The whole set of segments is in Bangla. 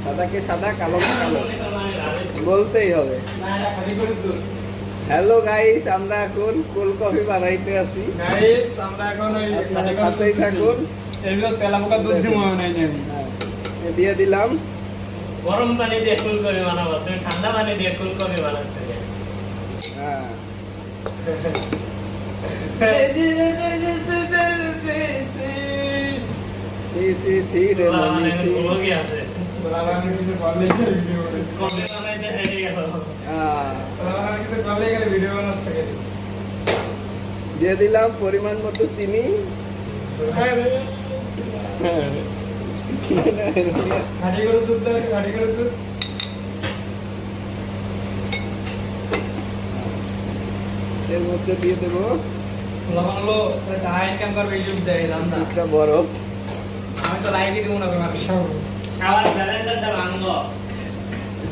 সাদাকে সাদা, কালো কালো বলতেই হবে। হ্যালো গাইস, আমরা এখন কোল্ড কফি বানাইতে আছি। গাইস আমরা এখন ওই সাথেই থাকুন। এগুলো তেলাপোকা দুধ দিয়ে বানাই আমি। দিয়ে দিলাম। গরম পানি দিয়ে কোল্ড কফি বানাবো, তুমি ঠান্ডা পানি দিয়ে কোল্ড কফি বানাচ্ছো কেন? হ্যাঁ সি রে মামি সি। ওকে আছে বলাবানি কিছু বললে কি ভিডিও করে কফি বানাইতে রেডি গেল। বলাবানি কিছু বললে কি ভিডিও বানাচ্ছে কেন? দিয়ে দিলাম পরিমাণ মতো চিনি। খাঁটি করে দুধ দাও, খাঁটি করে দুধ। এর মধ্যে দিয়ে দেবো লবণ হলো হাই ইনকাম করবে ইউটিউব দেয় দান্দা। একটা বরফ। আমি তো লাইভই দিব না তোমার সব। আবার ব্যালেন্ডারটা ভাঙবো,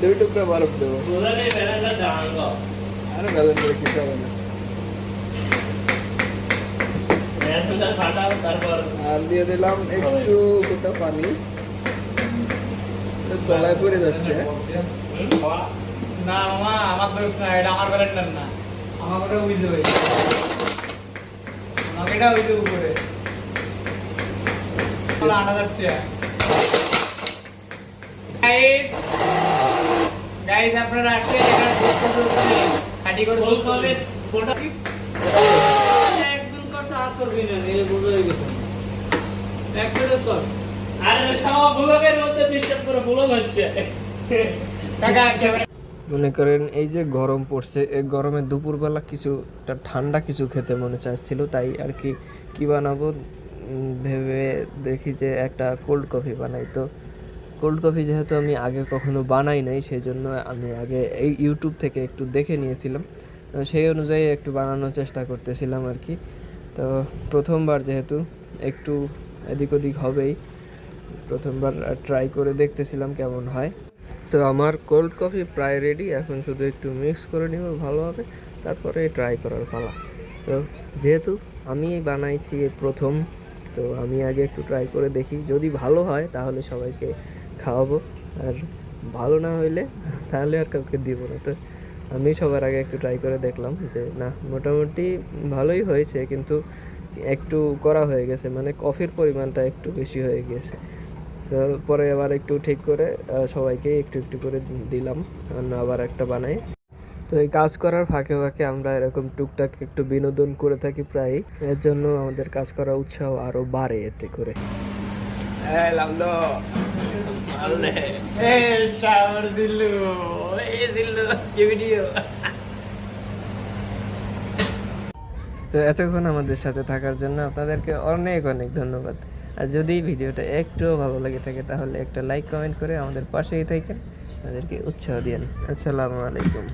2 টুকরা বরফ দেবো। দুধের ব্যালেন্ডারটা ভাঙবো। আরে ব্যালেন্স করে কিছু হবে না। ব্যালেন্ডার ফাটাও, তারপর আর দিয়ে দিলাম একটু গোটা পানি। তলায় পড়ে যাচ্ছে। না মামা, আমার দোষ না, এটা আমার ব্যালেন্ডার না। আমার ওটা বুঝতে পারি। আমাকে এটা বুঝতে উপরে। 8,000 টাকা। গাইস আপনারা আসলে এটা দেখতে পাচ্ছেন। খাঁটি করে কোল্ড দুধ কফি কোটা একদম কর সাত করবি না নিলে বুঝে হয়ে গেছে এক মিনিট কর আরে সব ব্লগের মধ্যে ডিস্টার্ব করে ব্লগ হচ্ছে। কাকা একেবারে মনে করেন এই যে গরম পড়ছে, এই গরমে দুপুরবেলা কিছুটা ঠান্ডা কিছু খেতে মনে চাচ্ছিল, তাই আর কি কি বানাবো ভেবে দেখি যে একটা কোল্ড কফি বানাই। তো কোল্ড কফি যেহেতু আমি আগে কখনো বানাই নাই, সেই জন্য আমি আগে এই ইউটিউব থেকে একটু দেখে নিয়েছিলাম। তো সেই অনুযায়ী একটু বানানোর চেষ্টা করতেছিলাম আর কি। তো প্রথমবার যেহেতু একটু এদিক ওদিক হবেই, প্রথমবার ট্রাই করে দেখতেছিলাম কেমন হয়। তো আমার কোল্ড কফি প্রায় রেডি, এখন শুধু একটু মিক্স করে নিব ভালোভাবে, তারপরে ট্রাই করার পালা। তো যেহেতু আমি বানাইছি এই প্রথম, তো আমি আগে একটু ট্রাই করে দেখি, যদি ভালো হয় তাহলে সবাইকে খাওয়াবো, আর ভালো না হইলে তাহলে আর কাউকে দিব না। তো আমি সবার আগে একটু ট্রাই করে দেখলাম যে না, মোটামুটি ভালোই হয়েছে, কিন্তু একটু করা হয়ে গেছে, মানে কফির পরিমাণটা একটু বেশি হয়ে গেছে। তো পরে আবার একটু ঠিক করে সবাইকে একটু একটু করে দিলাম, আবার একটা বানাই। তো এই কাজ করার ফাঁকে ফাঁকে আমরা এরকম টুকটাক একটু বিনোদন করে থাকি প্রায়, এর জন্য আমাদের কাজ করার উৎসাহ আরো বাড়ে এতে করে। শাওয়ার দিলু এই দিলু কি ভিডিও। তো এতক্ষণ আমাদের সাথে থাকার জন্য আপনাদেরকে অনেক অনেক ধন্যবাদ। আর যদি ভিডিওটা একটুও ভালো লাগে থাকে তাহলে একটা লাইক কমেন্ট করে আমাদের পাশেই থাকেন, আমাদেরকে উৎসাহ দিন। আসসালামু আলাইকুম।